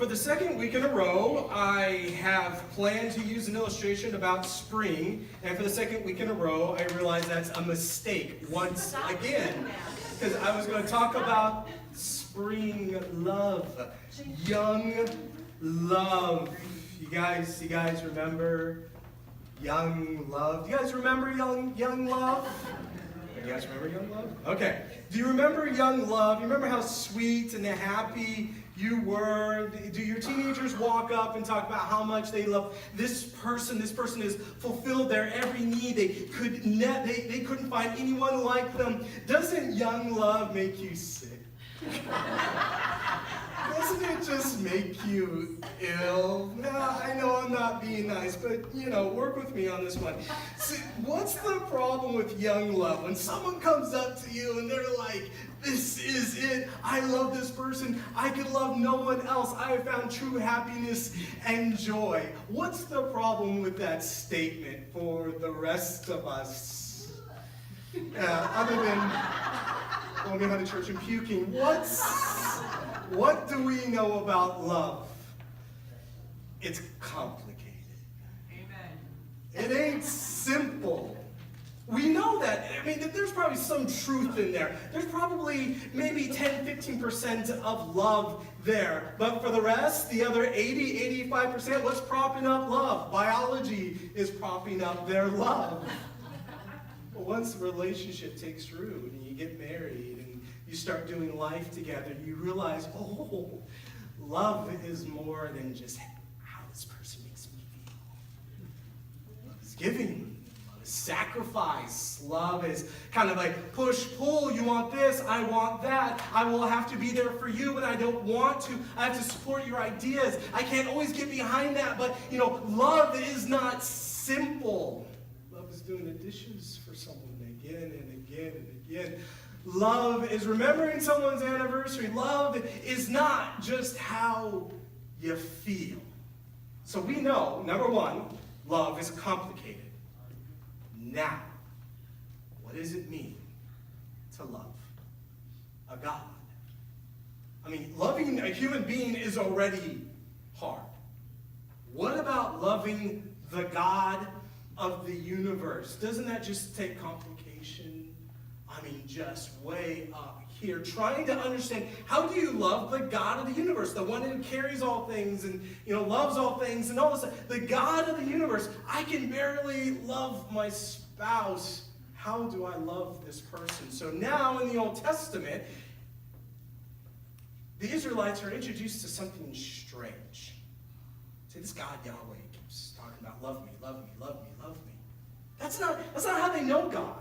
For the second week in a row, I have planned to use an illustration about spring, and for the second week in a row, I realized that's a mistake once again, because I was going to talk about spring love, young love. You guys remember young love? Do you guys remember young love? You guys remember young love? Okay. Do you remember young love? You remember how sweet and happy you were? Do your teenagers walk up and talk about how much they love this person? This person has fulfilled their every need. They couldn't find anyone like them. Doesn't young love make you sick? Doesn't it just make you ill? Now, I know I'm not being nice, but, work with me on this one. See, what's the problem with young love? When someone comes up to you and they're like, this is it. I love this person. I could love no one else. I have found true happiness and joy. What's the problem with that statement for the rest of us? Other than going behind the church and puking, what do we know about love? It's complicated. Amen. It ain't simple. We know that. I mean, there's probably some truth in there. There's probably maybe 10, 15% of love there. But for the rest, the other 80, 85%, what's propping up love? Biology is propping up their love. But once the relationship takes root and you get married and you start doing life together, you realize, love is more than just how this person makes me feel. Love is giving. Love is sacrifice. Love is kind of like push-pull. You want this, I want that. I will have to be there for you, but I don't want to. I have to support your ideas. I can't always get behind that, but, love is not simple. Love is doing the dishes for someone again and again and again. Love is remembering someone's anniversary. Love is not just how you feel. So we know, number one, love is complicated. Now, what does it mean to love a God? I mean, loving a human being is already hard. What about loving the God of the universe? Doesn't that just take complication? I mean, just way up here. Trying to understand, how do you love the God of the universe? The one who carries all things and, loves all things and all this stuff. The God of the universe. I can barely love my spouse. How do I love this person? So now in the Old Testament, the Israelites are introduced to something strange. See, this God, Yahweh, keeps talking about love me, love me, love me, love me. That's not how they know God.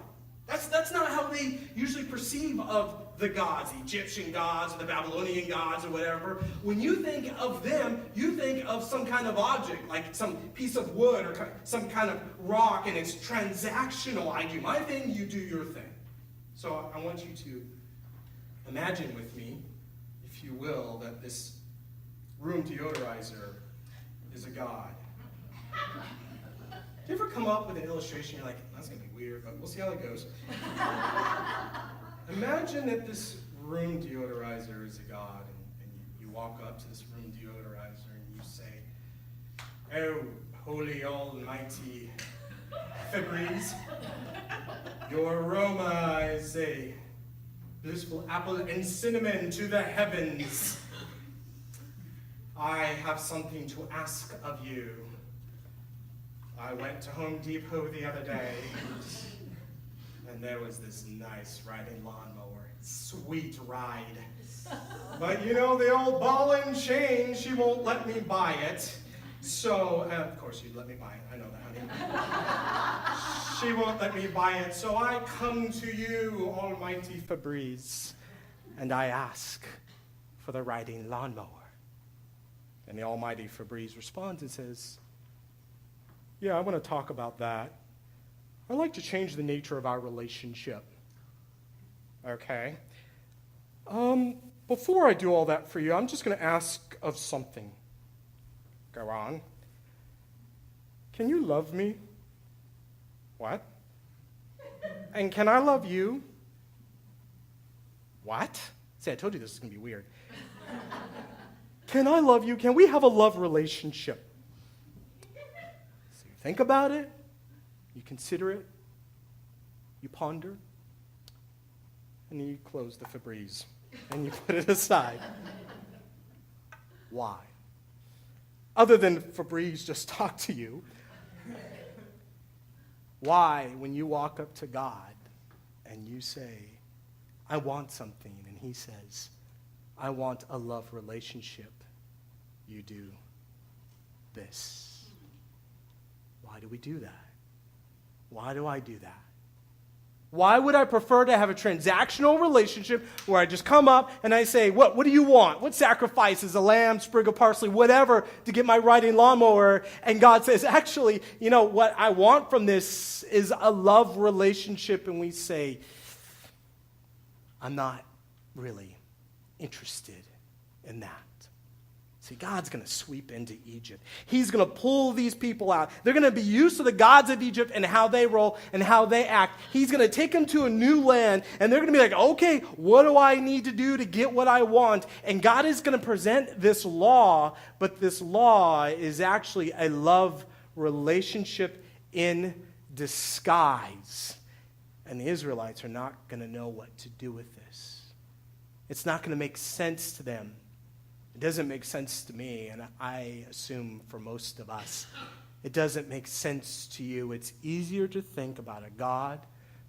That's not how they usually perceive of the gods, the Egyptian gods, or the Babylonian gods, or whatever. When you think of them, you think of some kind of object, like some piece of wood or some kind of rock, and it's transactional. I do my thing, you do your thing. So I want you to imagine with me, if you will, that this room deodorizer is a god. Do you ever come up with an illustration, you're like, that's going to be weird, but we'll see how it goes. Imagine that this room deodorizer is a god, and you walk up to this room deodorizer and you say, "Oh, holy almighty Febreeze, your aroma is a blissful apple and cinnamon to the heavens. I have something to ask of you. I went to Home Depot the other day, and there was this nice riding lawnmower. Sweet ride. But the old ball and chain, she won't let me buy it. So, of course you'd let me buy it, I know that, honey. She won't let me buy it, so I come to you, almighty Febreeze, and I ask for the riding lawnmower." And the almighty Febreeze responds and says, "Yeah, I want to talk about that. I'd like to change the nature of our relationship." Okay. Before I do all that for you, I'm just going to ask of something. Go on. Can you love me? What? And can I love you? What? See, I told you this is going to be weird. can I love you? Can we have a love relationship? So you think about it, you consider it, you ponder, and you close the Febreeze, and you put it aside. Why? Other than Febreeze just talk to you, why, when you walk up to God and you say, I want something, and he says, I want a love relationship, you do this? Why do we do that? Why do I do that? Why would I prefer to have a transactional relationship where I just come up and I say, what do you want? What sacrifices, a lamb, sprig of parsley, whatever, to get my riding lawnmower? And God says, actually, what I want from this is a love relationship. And we say, I'm not really interested in that. See, God's going to sweep into Egypt. He's going to pull these people out. They're going to be used to the gods of Egypt and how they roll and how they act. He's going to take them to a new land, and they're going to be like, okay, what do I need to do to get what I want? And God is going to present this law, but this law is actually a love relationship in disguise. And the Israelites are not going to know what to do with this. It's not going to make sense to them. It doesn't make sense to me, and I assume for most of us, it doesn't make sense to you. It's easier to think about a God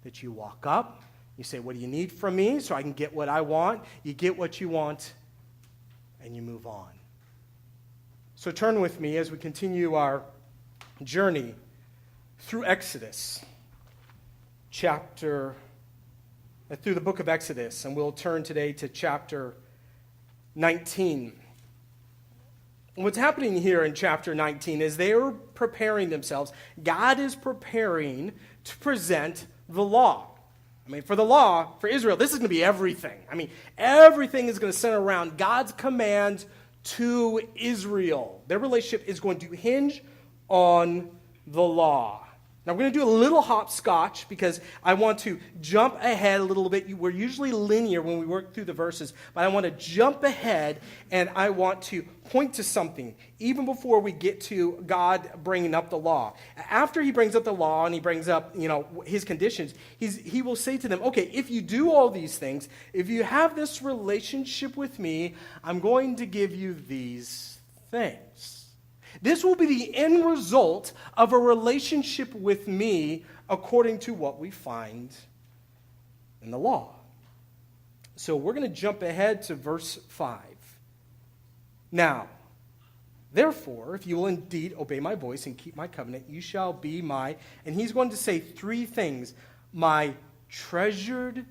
that you walk up, you say, what do you need from me so I can get what I want? You get what you want, and you move on. So turn with me as we continue our journey through Exodus, through the book of Exodus, and we'll turn today to chapter 19. What's happening here in chapter 19 is they are preparing themselves. God is preparing to present the law. For the law, for Israel, this is going to be everything. Everything is going to center around God's command to Israel. Their relationship is going to hinge on the law. Now, we're going to do a little hopscotch because I want to jump ahead a little bit. We're usually linear when we work through the verses, but I want to jump ahead and I want to point to something even before we get to God bringing up the law. After he brings up the law and he brings up, his conditions, he will say to them, okay, if you do all these things, if you have this relationship with me, I'm going to give you these things. This will be the end result of a relationship with me according to what we find in the law. So we're going to jump ahead to verse 5. Now, therefore, if you will indeed obey my voice and keep my covenant, you shall be my, and he's going to say three things, my treasured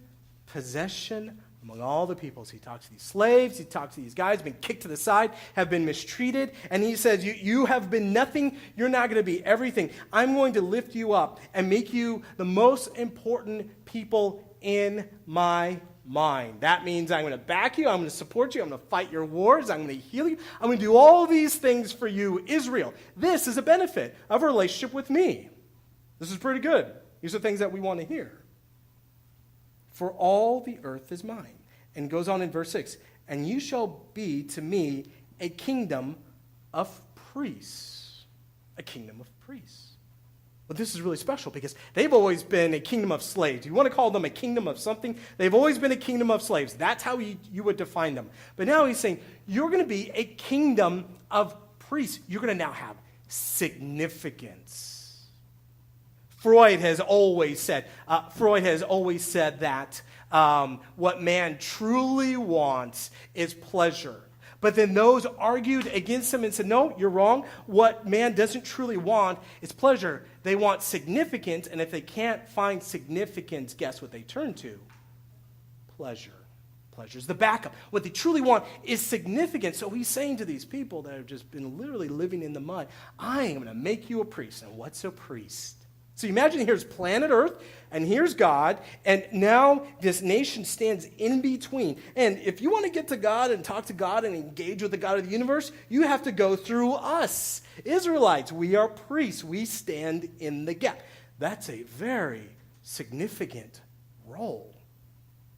possession among all the peoples. He talks to these slaves, he talks to these guys who've been kicked to the side, have been mistreated, and he says, you have been nothing, you're not going to be everything. I'm going to lift you up and make you the most important people in my mind. That means I'm going to back you, I'm going to support you, I'm going to fight your wars, I'm going to heal you, I'm going to do all these things for you, Israel. This is a benefit of a relationship with me. This is pretty good. These are things that we want to hear. For all the earth is mine. And goes on in verse 6. And you shall be to me a kingdom of priests. A kingdom of priests. But this is really special because they've always been a kingdom of slaves. You want to call them a kingdom of something? They've always been a kingdom of slaves. That's how you would define them. But now he's saying, you're going to be a kingdom of priests. You're going to now have significance. Freud has always said that what man truly wants is pleasure. But then those argued against him and said, no, you're wrong. What man doesn't truly want is pleasure. They want significance, and if they can't find significance, guess what they turn to? Pleasure. Pleasure's the backup. What they truly want is significance. So he's saying to these people that have just been literally living in the mud, I am going to make you a priest. And what's a priest? So imagine here's planet Earth, and here's God, and now this nation stands in between. And if you want to get to God and talk to God and engage with the God of the universe, you have to go through us. Israelites, we are priests. We stand in the gap. That's a very significant role.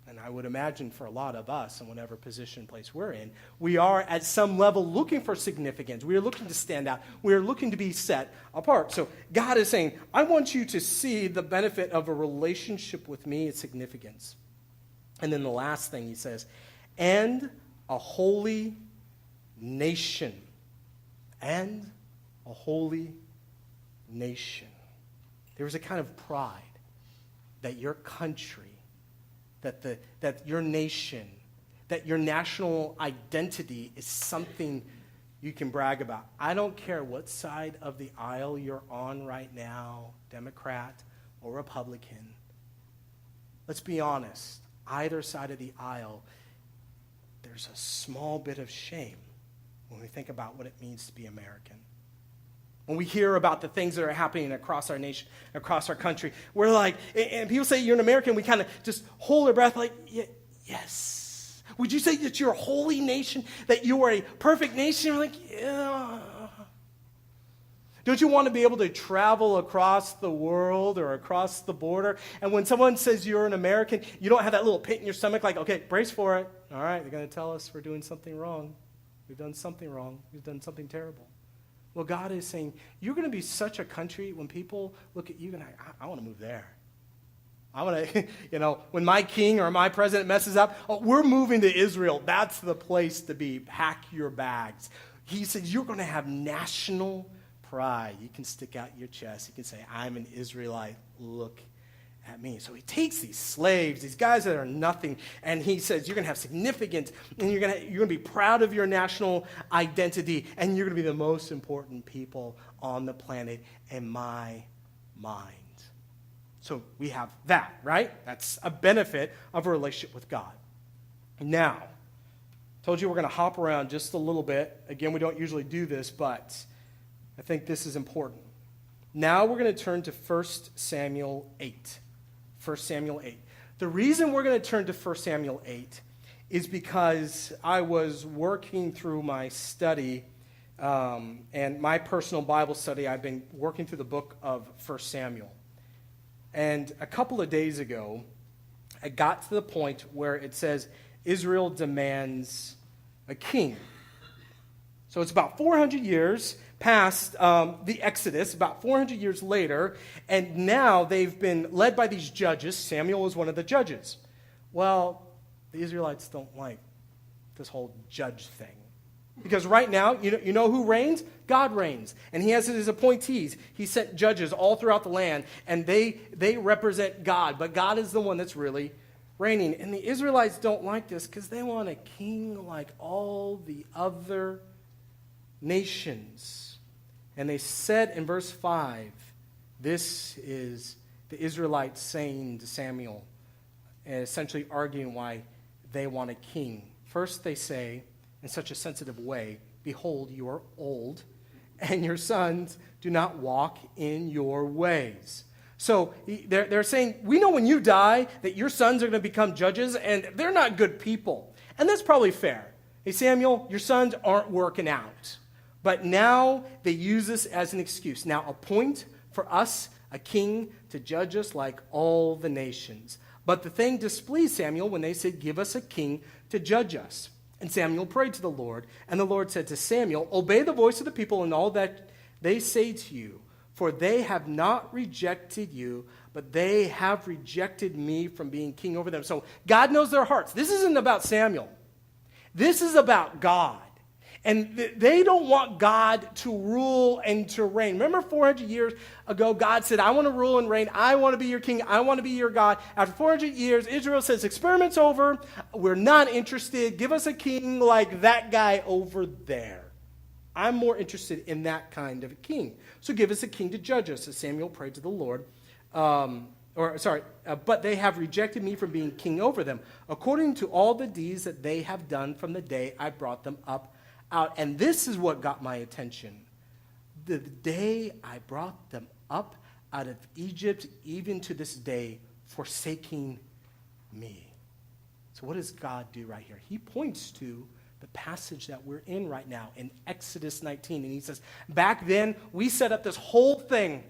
And I would imagine for a lot of us in whatever position, place we're in, we are at some level looking for significance. We are looking to stand out. We are looking to be set apart. So God is saying, I want you to see the benefit of a relationship with me, its significance. And then the last thing he says, and a holy nation. And a holy nation. There was a kind of pride that your country, that your nation, that your national identity is something you can brag about. I don't care what side of the aisle you're on right now, Democrat or Republican. Let's be honest. Either side of the aisle, there's a small bit of shame when we think about what it means to be American. When we hear about the things that are happening across our nation, across our country, we're like, and people say you're an American, we kind of just hold our breath like, yes. Would you say that you're a holy nation, that you are a perfect nation? We're like, yeah. Don't you want to be able to travel across the world or across the border? And when someone says you're an American, you don't have that little pit in your stomach like, okay, brace for it. All right, they're going to tell us we're doing something wrong. We've done something wrong. We've done something terrible. Well, God is saying, you're going to be such a country when people look at you and I want to move there. I want to, when my king or my president messes up, we're moving to Israel. That's the place to be. Pack your bags. He says, you're going to have national pride. You can stick out your chest. You can say, I'm an Israelite. Look at me. So he takes these slaves, these guys that are nothing, and he says, you're going to have significance, and you're going to be proud of your national identity, and you're going to be the most important people on the planet in my mind. So we have that, right? That's a benefit of a relationship with God. Now, I told you we're going to hop around just a little bit. Again, we don't usually do this, but I think this is important. Now we're going to turn to 1 Samuel 8. 1 Samuel 8. The reason we're going to turn to 1 Samuel 8 is because I was working through my study and my personal Bible study. I've been working through the book of 1 Samuel. And a couple of days ago, I got to the point where it says Israel demands a king. So it's about 400 years past the Exodus, about 400 years later, and now they've been led by these judges. Samuel was one of the judges. Well, the Israelites don't like this whole judge thing. Because right now, you know who reigns? God reigns. And he has his appointees. He sent judges all throughout the land, and they represent God. But God is the one that's really reigning. And the Israelites don't like this because they want a king like all the other nations. And they said in verse 5, this is the Israelites saying to Samuel, and essentially arguing why they want a king. First they say, in such a sensitive way, behold, you are old, and your sons do not walk in your ways. So they're saying, we know when you die that your sons are going to become judges, and they're not good people. And that's probably fair. Hey, Samuel, your sons aren't working out. But now they use this as an excuse. Now appoint for us a king to judge us like all the nations. But the thing displeased Samuel when they said, give us a king to judge us. And Samuel prayed to the Lord, and the Lord said to Samuel, obey the voice of the people in all that they say to you, for they have not rejected you, but they have rejected me from being king over them. So God knows their hearts. This isn't about Samuel. This is about God. And they don't want God to rule and to reign. Remember 400 years ago, God said, I want to rule and reign. I want to be your king. I want to be your God. After 400 years, Israel says, experiment's over. We're not interested. Give us a king like that guy over there. I'm more interested in that kind of a king. So give us a king to judge us, as Samuel prayed to the Lord. But they have rejected me from being king over them, according to all the deeds that they have done from the day I brought them up out. And this is what got my attention. The day I brought them up out of Egypt, even to this day, forsaking me. So what does God do right here? He points to the passage that we're in right now in Exodus 19. And he says, back then, we set up this whole thing.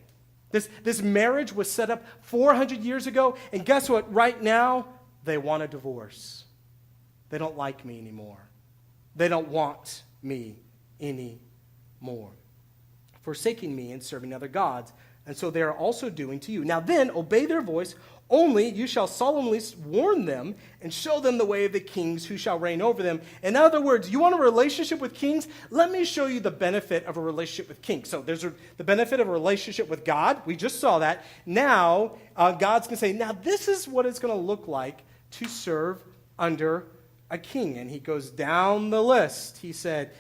This marriage was set up 400 years ago. And guess what? Right now, they want a divorce. They don't like me anymore. They don't want me anymore. Forsaking me and serving other gods. And so they are also doing to you. Now then, obey their voice. Only you shall solemnly warn them and show them the way of the kings who shall reign over them. In other words, you want a relationship with kings? Let me show you the benefit of a relationship with kings. So there's the benefit of a relationship with God. We just saw that. Now, God's going to say, now this is what it's going to look like to serve under a king. And he goes down the list. He said,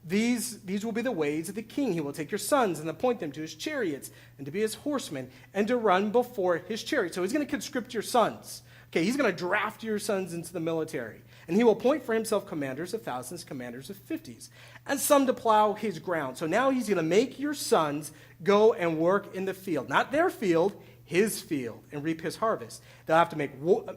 These will be the ways of the king. He will take your sons and appoint them to his chariots and to be his horsemen and to run before his chariot. So he's going to conscript your sons. Okay, he's going to draft your sons into the military. And he will appoint for himself commanders of thousands, commanders of fifties, and some to plow his ground. So now he's going to make your sons go and work in the field. Not their field, his field, and reap his harvest. They'll have to make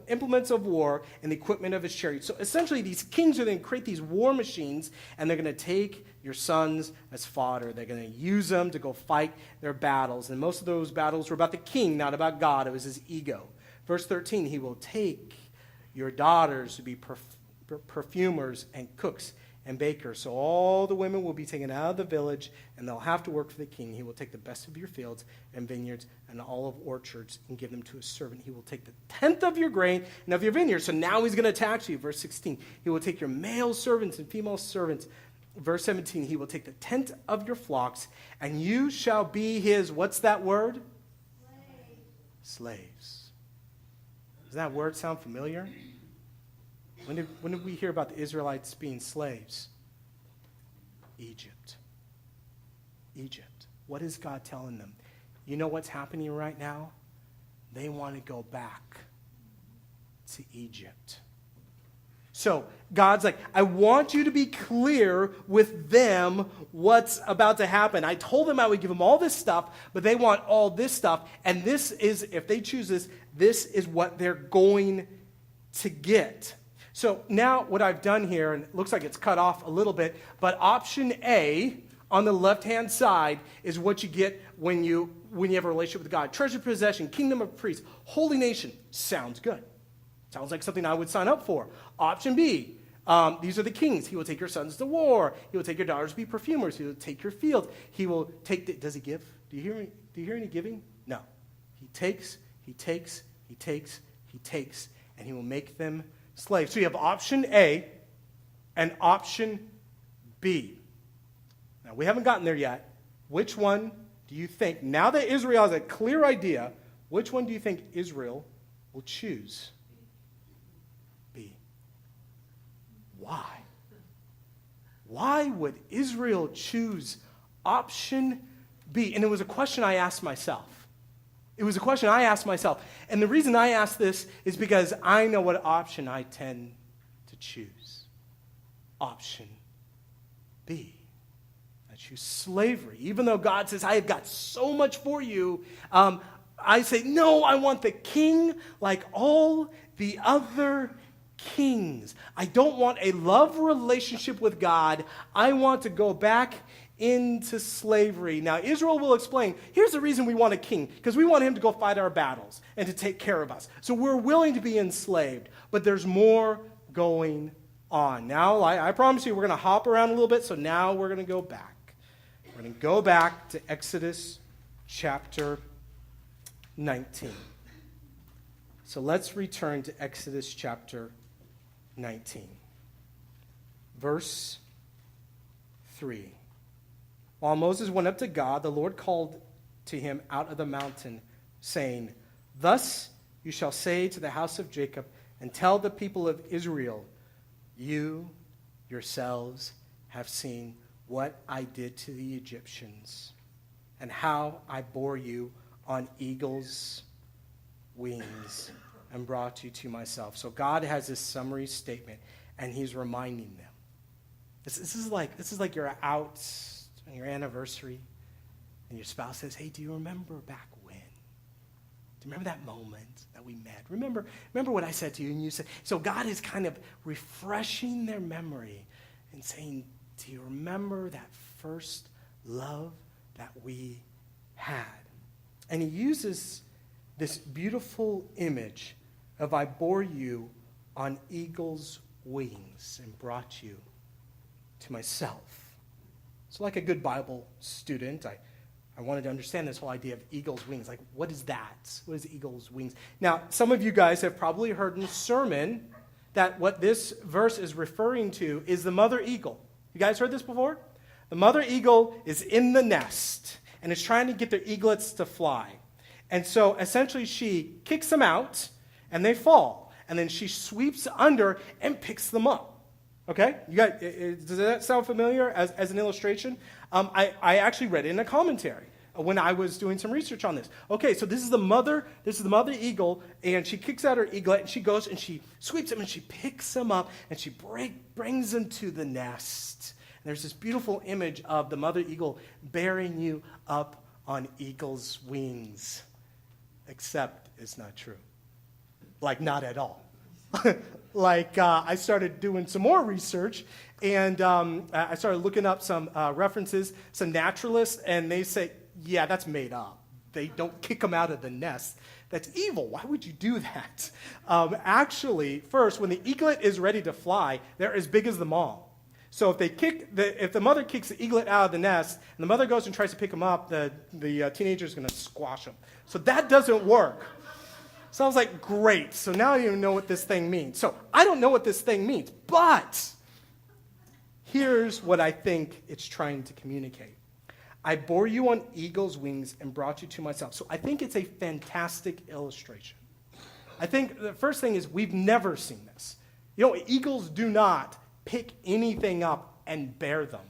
implements of war and the equipment of his chariot. So essentially, these kings are going to create these war machines, and they're going to take your sons as fodder. They're going to use them to go fight their battles. And most of those battles were about the king, not about God. It was his ego. Verse 13, he will take your daughters to be perfumers and cooks and bakers. So all the women will be taken out of the village, and they'll have to work for the king. He will take the best of your fields and vineyards and olive orchards and give them to his servant. He will take the tenth of your grain and of your vineyards. So now he's going to tax you. Verse 16, he will take your male servants and female servants. Verse 17, he will take the tenth of your flocks, and you shall be his, what's that word? Slaves. Does that word sound familiar? When did we hear about the Israelites being slaves? Egypt. Egypt. What is God telling them? You know what's happening right now? They want to go back to Egypt. So God's like, I want you to be clear with them what's about to happen. I told them I would give them all this stuff, but they want all this stuff. And this is, if they choose this is what they're going to get. So now what I've done here, and it looks like it's cut off a little bit, but option A on the left-hand side is what you get when you have a relationship with God. Treasured possession, kingdom of priests, holy nation. Sounds good. Sounds like something I would sign up for. Option B, these are the kings. He will take your sons to war. He will take your daughters to be perfumers. He will take your fields. He will take does he give? Do you hear any giving? No. He takes, and he will make them slaves. So you have option A and option B. Now, we haven't gotten there yet. Which one do you think, now that Israel has a clear idea, which one do you think Israel will choose? B. Why? Why would Israel choose option B? And it was a question I asked myself. And the reason I ask this is because I know what option I tend to choose. Option B. I choose slavery. Even though God says, I have got so much for you, I say, no, I want the king like all the other kings. I don't want a love relationship with God. I want to go back into slavery. Now, Israel will explain, here's the reason we want a king, because we want him to go fight our battles and to take care of us. So we're willing to be enslaved, but there's more going on. Now, I promise you, we're going to hop around a little bit, so now we're going to go back. We're going to go back to Exodus chapter 19. So let's return to Exodus chapter 19. Verse 3. While Moses went up to God, the Lord called to him out of the mountain, saying, Thus you shall say to the house of Jacob, and tell the people of Israel, you yourselves have seen what I did to the Egyptians, and how I bore you on eagle's wings and brought you to myself. So God has this summary statement, and he's reminding them. This is like you're out on your anniversary, and your spouse says, hey, do you remember back when? Do you remember that moment that we met? Remember what I said to you? And you said, so God is kind of refreshing their memory and saying, do you remember that first love that we had? And he uses this beautiful image if I bore you on eagle's wings and brought you to myself? So like a good Bible student, I wanted to understand this whole idea of eagle's wings. Like, what is that? What is eagle's wings? Now, some of you guys have probably heard in the sermon that what this verse is referring to is the mother eagle. You guys heard this before? The mother eagle is in the nest and is trying to get their eaglets to fly. And so essentially she kicks them out and they fall. And then she sweeps under and picks them up. Okay? You guys, does that sound familiar as an illustration? I actually read it in a commentary when I was doing some research on this. Okay, so this is the mother eagle, and she kicks out her eaglet, and she goes and she sweeps him, and she picks him up, and she brings him to the nest. And there's this beautiful image of the mother eagle bearing you up on eagle's wings. Except it's not true. Like, not at all. I started doing some more research, and I started looking up some references, some naturalists, and they say, yeah, that's made up. They don't kick them out of the nest. That's evil. Why would you do that? Actually, first, when the eaglet is ready to fly, they're as big as the mom. So if the mother kicks the eaglet out of the nest, and the mother goes and tries to pick him up, the teenager is going to squash him. So that doesn't work. So I was like, great. So now you know what this thing means. So I don't know what this thing means, but here's what I think it's trying to communicate. I bore you on eagle's wings and brought you to myself. So I think it's a fantastic illustration. I think the first thing is we've never seen this. You know, eagles do not pick anything up and bear them,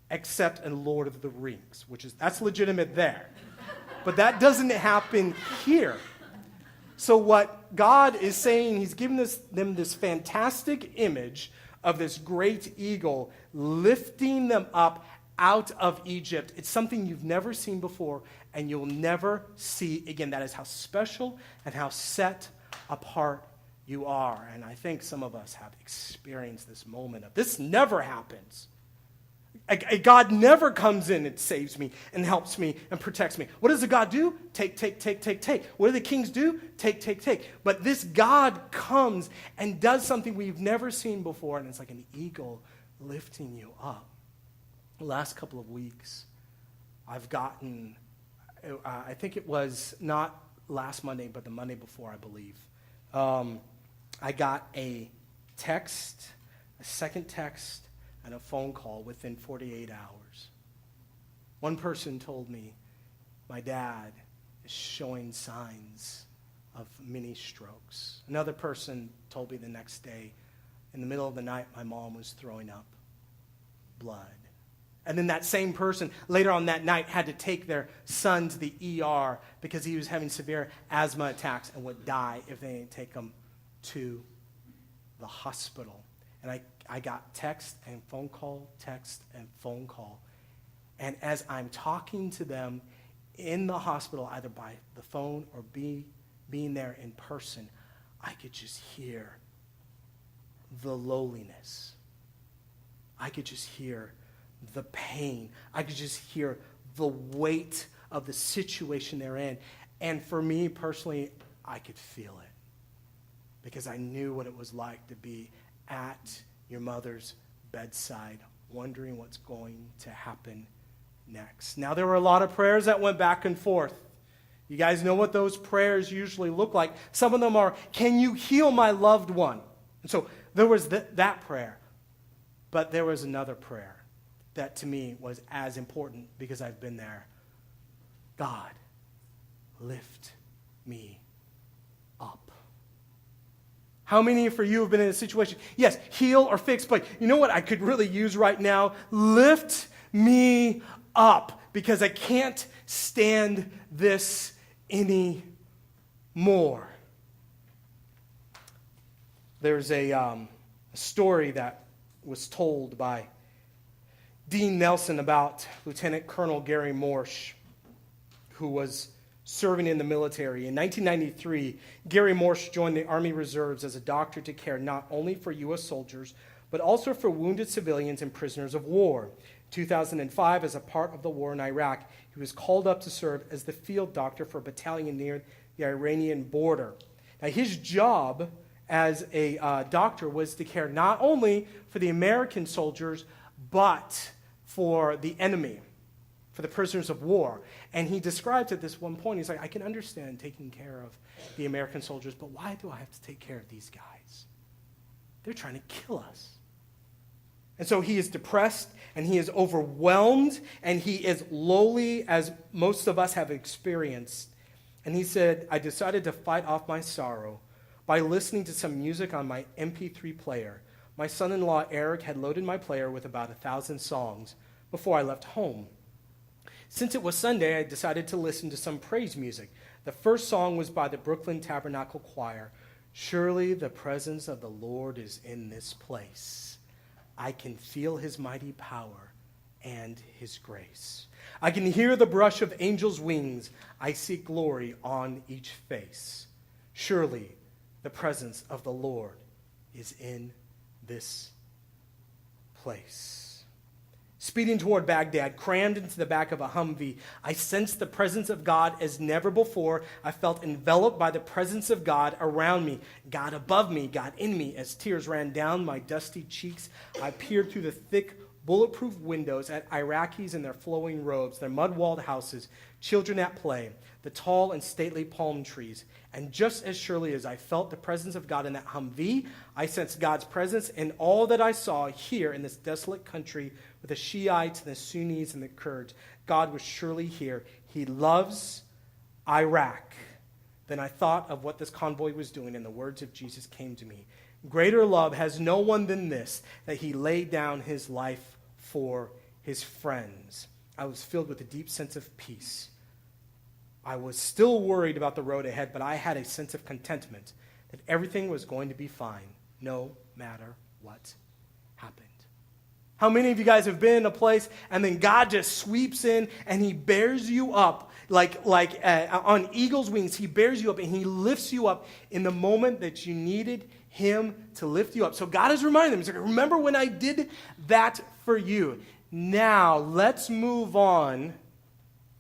except in Lord of the Rings, that's legitimate there. But that doesn't happen here. So what God is saying, he's giving them this fantastic image of this great eagle lifting them up out of Egypt. It's something you've never seen before, and you'll never see again. That is how special and how set apart you are. And I think some of us have experienced this moment of, this never happens. God never comes in and saves me and helps me and protects me. What does the God do? Take. What do the kings do? Take. But this God comes and does something we've never seen before, and it's like an eagle lifting you up. The last couple of weeks, I've gotten, I think it was not last Monday, but the Monday before, I believe. I got a text, a second text, and a phone call within 48 hours. One person told me, my dad is showing signs of mini strokes. Another person told me the next day, in the middle of the night, my mom was throwing up blood. And then that same person later on that night had to take their son to the ER because he was having severe asthma attacks and would die if they didn't take him to the hospital. And I got text and phone call, text and phone call. And as I'm talking to them in the hospital, either by the phone or being there in person, I could just hear the lowliness. I could just hear the pain. I could just hear the weight of the situation they're in. And for me personally, I could feel it because I knew what it was like to be at your mother's bedside, wondering what's going to happen next. Now, there were a lot of prayers that went back and forth. You guys know what those prayers usually look like. Some of them are, can you heal my loved one? And so there was that prayer. But there was another prayer that to me was as important because I've been there. God, lift me up. How many for you have been in a situation, yes, heal or fix, but you know what I could really use right now? Lift me up because I can't stand this anymore. There's a story that was told by Dean Nelson about Lieutenant Colonel Gary Morse, who was serving in the military. In 1993, Gary Morse joined the Army Reserves as a doctor to care not only for U.S. soldiers, but also for wounded civilians and prisoners of war. In 2005, as a part of the war in Iraq, he was called up to serve as the field doctor for a battalion near the Iranian border. Now, his job as a doctor was to care not only for the American soldiers, but for the enemy, for the prisoners of war. And he describes at this one point, he's like, I can understand taking care of the American soldiers, but why do I have to take care of these guys? They're trying to kill us. And so he is depressed, and he is overwhelmed, and he is lowly, as most of us have experienced. And he said, I decided to fight off my sorrow by listening to some music on my MP3 player. My son-in-law, Eric, had loaded my player with about 1,000 songs before I left home. Since it was Sunday, I decided to listen to some praise music. The first song was by the Brooklyn Tabernacle Choir. Surely the presence of the Lord is in this place. I can feel his mighty power and his grace. I can hear the brush of angels' wings. I see glory on each face. Surely the presence of the Lord is in this place. Speeding toward Baghdad, crammed into the back of a Humvee, I sensed the presence of God as never before. I felt enveloped by the presence of God around me, God above me, God in me. As tears ran down my dusty cheeks, I peered through the thick, bulletproof windows at Iraqis in their flowing robes, their mud-walled houses, children at play, the tall and stately palm trees. And just as surely as I felt the presence of God in that Humvee, I sensed God's presence in all that I saw here in this desolate country with the Shiites and the Sunnis and the Kurds. God was surely here. He loves Iraq. Then I thought of what this convoy was doing, and the words of Jesus came to me. Greater love has no one than this, that he laid down his life for his friends. I was filled with a deep sense of peace. I was still worried about the road ahead, but I had a sense of contentment that everything was going to be fine, no matter what happened. How many of you guys have been in a place and then God just sweeps in and he bears you up like on eagle's wings? He bears you up and he lifts you up in the moment that you needed him to lift you up. So God is reminding them, he's like, remember when I did that for you? Now let's move on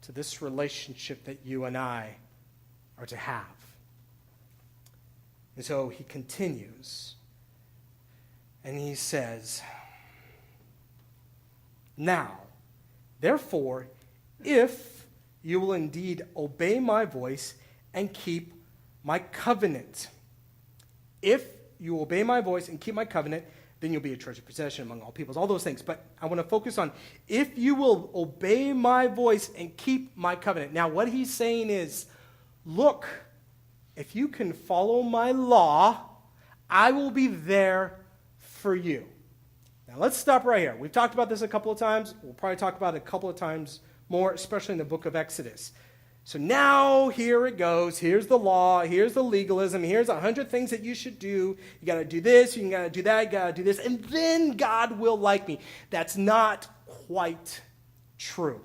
to this relationship that you and I are to have. And so he continues, and he says, now, therefore, if you will indeed obey my voice and keep my covenant, if you obey my voice and keep my covenant, then you'll be a treasured possession among all peoples, all those things. But I want to focus on, if you will obey my voice and keep my covenant. Now, what he's saying is, look, if you can follow my law, I will be there for you. Now, let's stop right here. We've talked about this a couple of times. We'll probably talk about it a couple of times more, especially in the book of Exodus. So now, here it goes. Here's the law. Here's the legalism. Here's 100 things that you should do. You got to do this. You got to do that. You got to do this. And then God will like me. That's not quite true.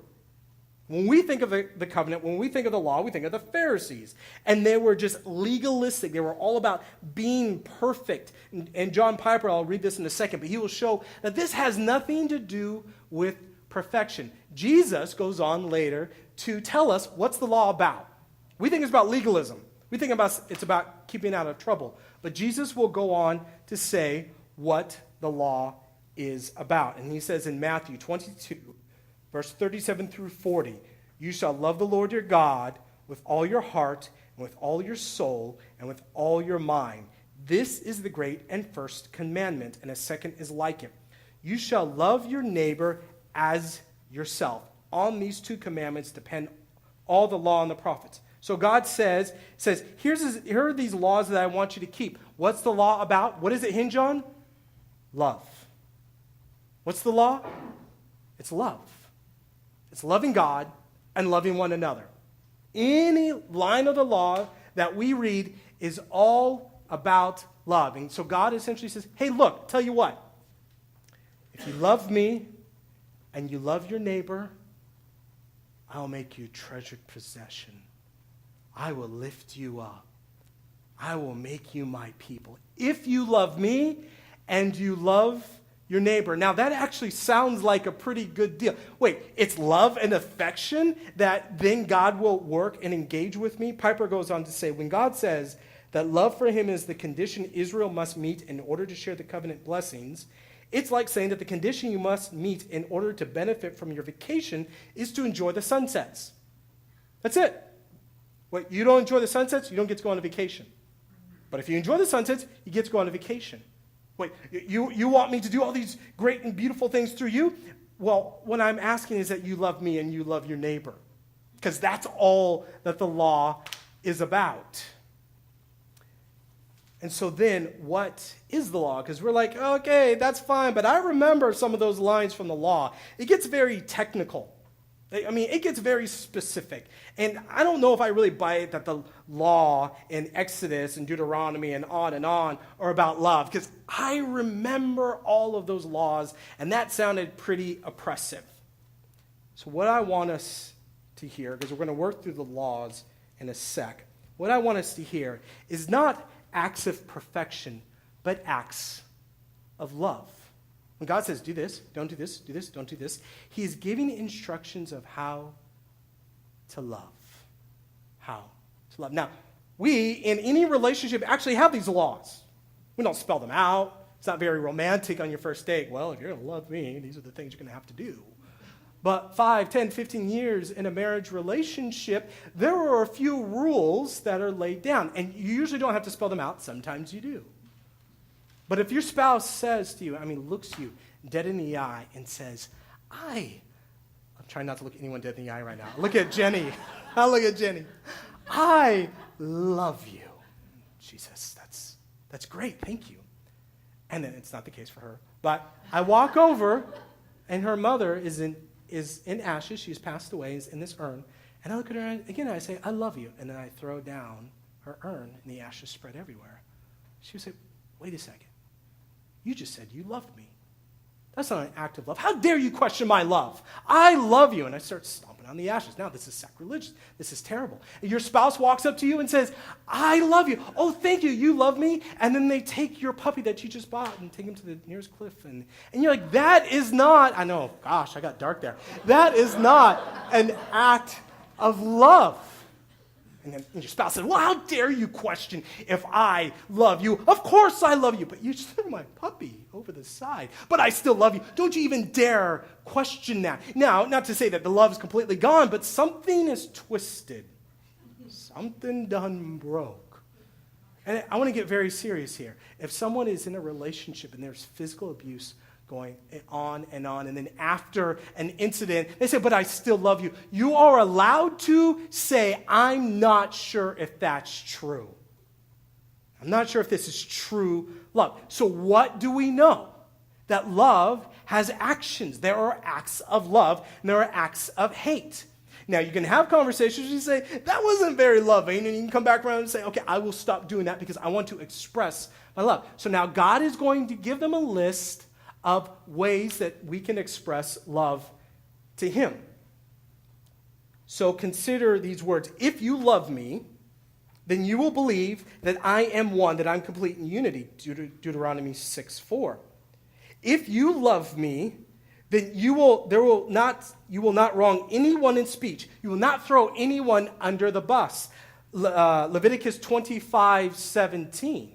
When we think of the covenant, when we think of the law, we think of the Pharisees. And they were just legalistic. They were all about being perfect. And John Piper, I'll read this in a second, but he will show that this has nothing to do with perfection. Jesus goes on later to tell us what's the law about. We think it's about legalism. We think it's about keeping out of trouble. But Jesus will go on to say what the law is about. And he says in Matthew 22, verse 37 through 40, you shall love the Lord your God with all your heart and with all your soul and with all your mind. This is the great and first commandment, and a second is like it. You shall love your neighbor as yourself. On these two commandments depend all the law and the prophets. So God says, here are these laws that I want you to keep. What's the law about? What does it hinge on? Love. What's the law? It's love. It's loving God and loving one another. Any line of the law that we read is all about love. And so God essentially says, hey, look, tell you what. If you love me and you love your neighbor, I'll make you a treasured possession. I will lift you up. I will make you my people. If you love me and you love your neighbor. Now, that actually sounds like a pretty good deal. Wait, it's love and affection that then God will work and engage with me? Piper goes on to say, when God says that love for him is the condition Israel must meet in order to share the covenant blessings, it's like saying that the condition you must meet in order to benefit from your vacation is to enjoy the sunsets. That's it. What, you don't enjoy the sunsets, you don't get to go on a vacation. But if you enjoy the sunsets, you get to go on a vacation. Wait, you want me to do all these great and beautiful things through you? Well, what I'm asking is that you love me and you love your neighbor. Because that's all that the law is about. And so then, what is the law? Because we're like, okay, that's fine, but I remember some of those lines from the law. It gets very technical. I mean, it gets very specific. And I don't know if I really buy it that the law in Exodus and Deuteronomy and on are about love. Because I remember all of those laws, and that sounded pretty oppressive. So what I want us to hear, because we're going to work through the laws in a sec, what I want us to hear is not acts of perfection, but acts of love. When God says, do this, don't do this, do this, don't do this, he is giving instructions of how to love. How to love. Now, we, in any relationship, actually have these laws. We don't spell them out. It's not very romantic on your first date. Well, if you're going to love me, these are the things you're going to have to do. But 5, 10, 15 years in a marriage relationship, there are a few rules that are laid down. And you usually don't have to spell them out. Sometimes you do. But if your spouse says to you, looks you dead in the eye and says, I'm trying not to look anyone dead in the eye right now. Look at Jenny. I'll look at Jenny. I love you. She says, that's great, thank you. And then it's not the case for her. But I walk over, and her mother is in ashes. She's passed away, is in this urn. And I look at her again, and I say, I love you. And then I throw down her urn, and the ashes spread everywhere. She would say, wait a second. You just said you loved me. That's not an act of love. How dare you question my love? I love you. And I start stomping on the ashes. Now, this is sacrilegious. This is terrible. Your spouse walks up to you and says, I love you. Oh, thank you. You love me. And then they take your puppy that you just bought and take him to the nearest cliff. And you're like, that is not, I know, gosh, I got dark there. That is not an act of love. And then your spouse says, well, how dare you question if I love you? Of course I love you, but you threw my puppy over the side. But I still love you. Don't you even dare question that. Now, not to say that the love is completely gone, but something is twisted. Something done broke. And I want to get very serious here. If someone is in a relationship and there's physical abuse going on, and then after an incident, they say, but I still love you. You are allowed to say, I'm not sure if that's true. I'm not sure if this is true love. So what do we know? That love has actions. There are acts of love, and there are acts of hate. Now, you can have conversations where you say, that wasn't very loving, and you can come back around and say, okay, I will stop doing that because I want to express my love. So now God is going to give them a list of ways that we can express love to him. So consider these words. If you love me, then you will believe that I am one, that I'm complete in unity. Deuteronomy 6:4. If you love me, then you will not wrong anyone in speech. You will not throw anyone under the bus. Leviticus 25:17.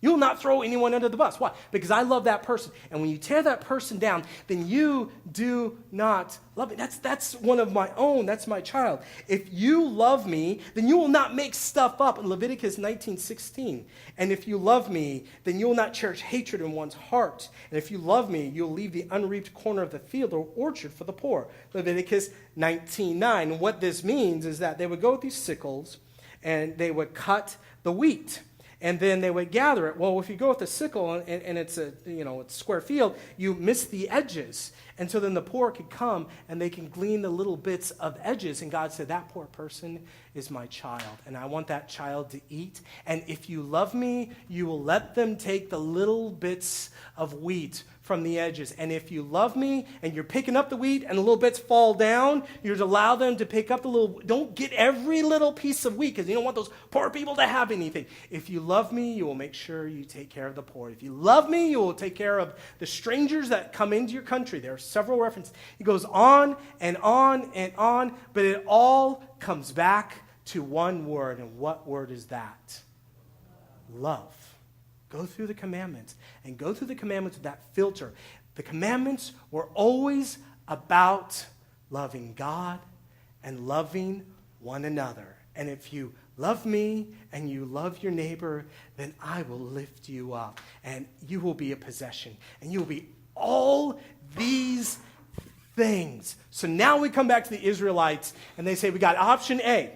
You will not throw anyone under the bus. Why? Because I love that person. And when you tear that person down, then you do not love me. That's one of my own. That's my child. If you love me, then you will not make stuff up in Leviticus 19:16. And if you love me, then you will not cherish hatred in one's heart. And if you love me, you'll leave the unreaped corner of the field or orchard for the poor. Leviticus 19:9. And what this means is that they would go with these sickles and they would cut the wheat. And then they would gather it. Well, if you go with a sickle and it's a it's square field, you miss the edges. And so then the poor could come and they can glean the little bits of edges. And God said, that poor person is my child. And I want that child to eat. And if you love me, you will let them take the little bits of wheat from the edges. And if you love me and you're picking up the wheat and the little bits fall down, you're to allow them to pick up the little, don't get every little piece of wheat because you don't want those poor people to have anything. If you love me, you will make sure you take care of the poor. If you love me, you will take care of the strangers that come into your country. There are several references. He goes on and on and on, but it all comes back to one word. And what word is that? love. Go through the commandments and go through the commandments with that filter. The commandments were always about loving God and loving one another. And if you love me and you love your neighbor, then I will lift you up and you will be a possession and you will be all these things. So now we come back to the Israelites and they say, we got option A.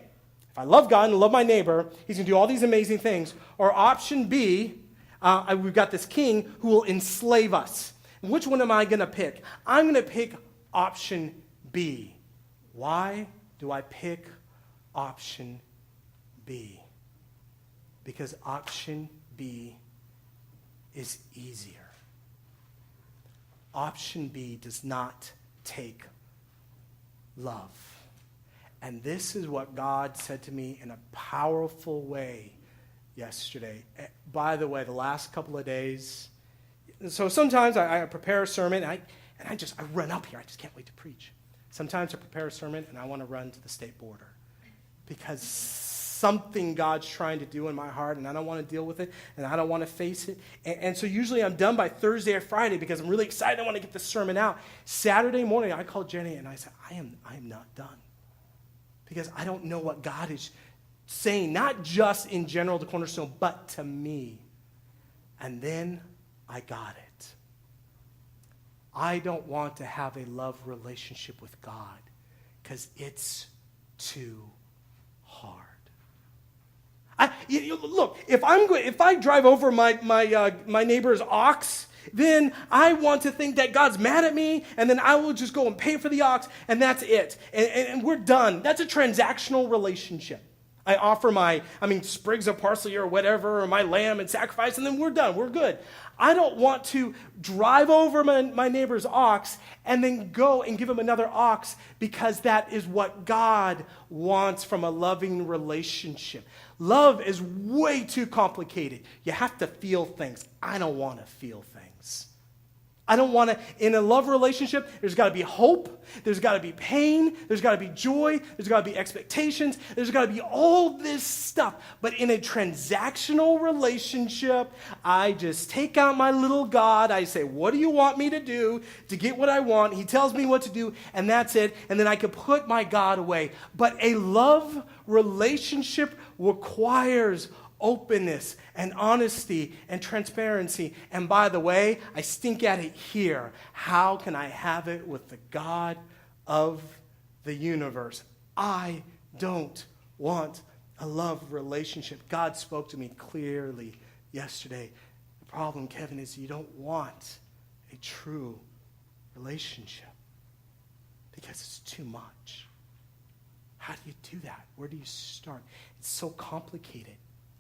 If I love God and love my neighbor, he's going to do all these amazing things. Or option B, we've got this king who will enslave us. Which one am I going to pick? I'm going to pick option B. Why do I pick option B? Because option B is easier. Option B does not take love. And this is what God said to me in a powerful way yesterday. By the way, the last couple of days, so sometimes I prepare a sermon, and I run up here. I just can't wait to preach. Sometimes I prepare a sermon, and I want to run to the state border because something God's trying to do in my heart, and I don't want to deal with it, and I don't want to face it. And so usually I'm done by Thursday or Friday because I'm really excited. I want to get the sermon out. Saturday morning, I called Jenny, and I said, I am not done because I don't know what God is saying, not just in general to Cornerstone, but to me. And then I got it. I don't want to have a love relationship with God because it's too hard. Look, if I drive over my neighbor's ox, then I want to think that God's mad at me, and then I will just go and pay for the ox, and that's it. And we're done. That's a transactional relationship. I offer sprigs of parsley or whatever, or my lamb and sacrifice, and then we're done. We're good. I don't want to drive over my neighbor's ox and then go and give him another ox because that is what God wants from a loving relationship. Love is way too complicated. You have to feel things. I don't want to feel things. I don't want to, in a love relationship, there's got to be hope, there's got to be pain, there's got to be joy, there's got to be expectations, there's got to be all this stuff. But in a transactional relationship, I just take out my little God, I say, what do you want me to do to get what I want? He tells me what to do, and that's it, and then I can put my God away. But a love relationship requires openness and honesty and transparency. And by the way, I stink at it here. How can I have it with the God of the universe? I don't want a love relationship. God spoke to me clearly yesterday. The problem, Kevin, is you don't want a true relationship because it's too much. How do you do that? Where do you start? It's so complicated.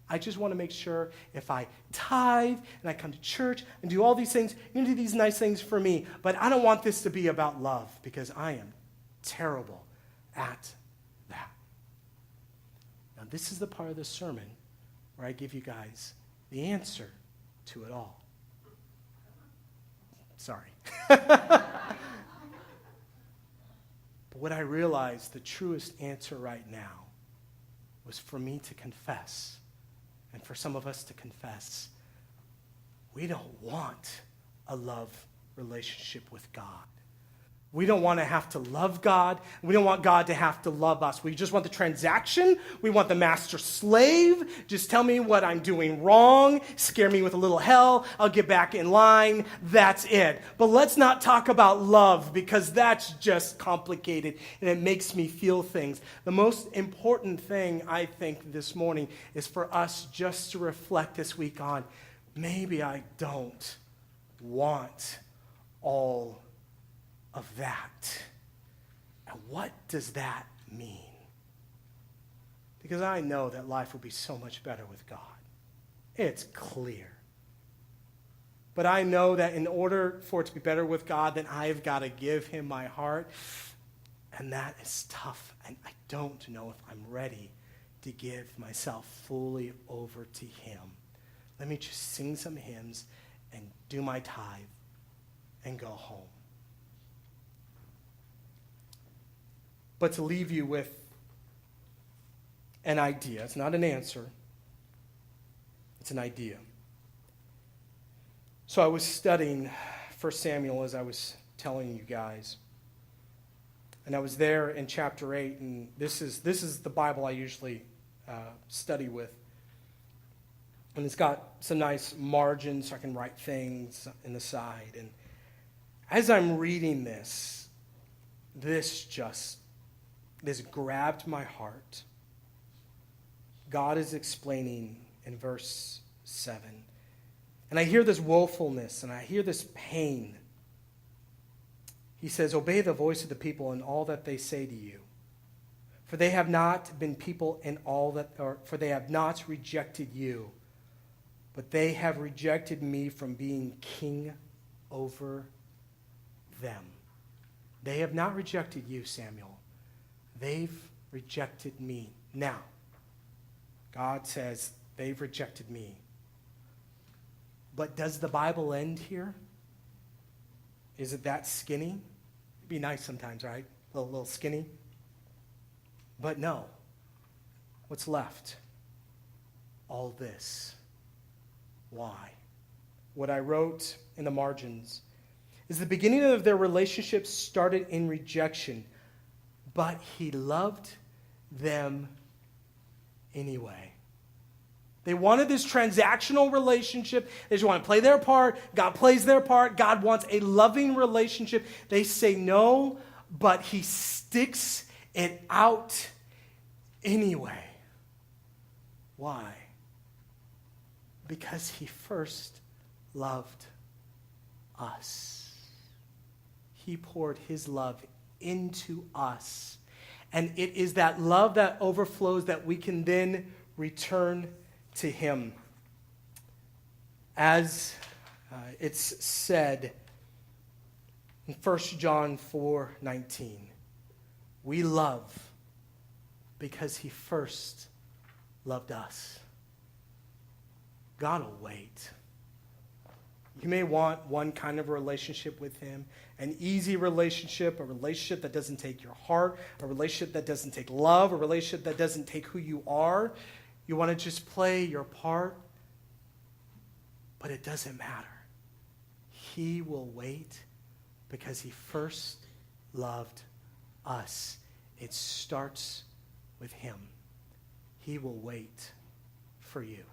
I just want to make sure if I tithe and I come to church and do all these things, you're going to do these nice things for me. But I don't want this to be about love because I am terrible at that. Now, this is the part of the sermon where I give you guys the answer to it all. Sorry. But what I realized, the truest answer right now was for me to confess. And for some of us to confess, we don't want a love relationship with God. We don't want to have to love God. We don't want God to have to love us. We just want the transaction. We want the master slave. Just tell me what I'm doing wrong. Scare me with a little hell. I'll get back in line. That's it. But let's not talk about love because that's just complicated and it makes me feel things. The most important thing I think this morning is for us just to reflect this week on maybe I don't want all of that. And what does that mean? Because I know that life will be so much better with God. It's clear. But I know that in order for it to be better with God, then I've got to give him my heart. And that is tough. And I don't know if I'm ready to give myself fully over to him. Let me just sing some hymns and do my tithe and go home. But to leave you with an idea, it's not an answer, It's an idea. So I was studying 1 Samuel, as I was telling you guys. And I was there in chapter 8, and this is the Bible I usually study with. And it's got some nice margins so I can write things in the side. And as I'm reading this grabbed my heart. God is explaining in verse 7. And I hear this woefulness, and I hear this pain. He says, obey the voice of the people in all that they say to you. For they have not been people in all that, or for they have not rejected you, but they have rejected me from being king over them. They have not rejected you, Samuel. They've rejected me. Now, God says they've rejected me. But does the Bible end here? Is it that skinny? It'd be nice sometimes, right? A little skinny. But no. What's left? All this. Why? What I wrote in the margins is the beginning of their relationship started in rejection, but he loved them anyway. They wanted this transactional relationship. They just want to play their part. God plays their part. God wants a loving relationship. They say no, but he sticks it out anyway. Why? Because he first loved us. He poured his love into us. And it is that love that overflows that we can then return to him. As it's said in 1 John 4:19, we love because he first loved us. God will wait. You may want one kind of relationship with him, an easy relationship, a relationship that doesn't take your heart, a relationship that doesn't take love, a relationship that doesn't take who you are. You want to just play your part, but it doesn't matter. He will wait because he first loved us. It starts with him. He will wait for you.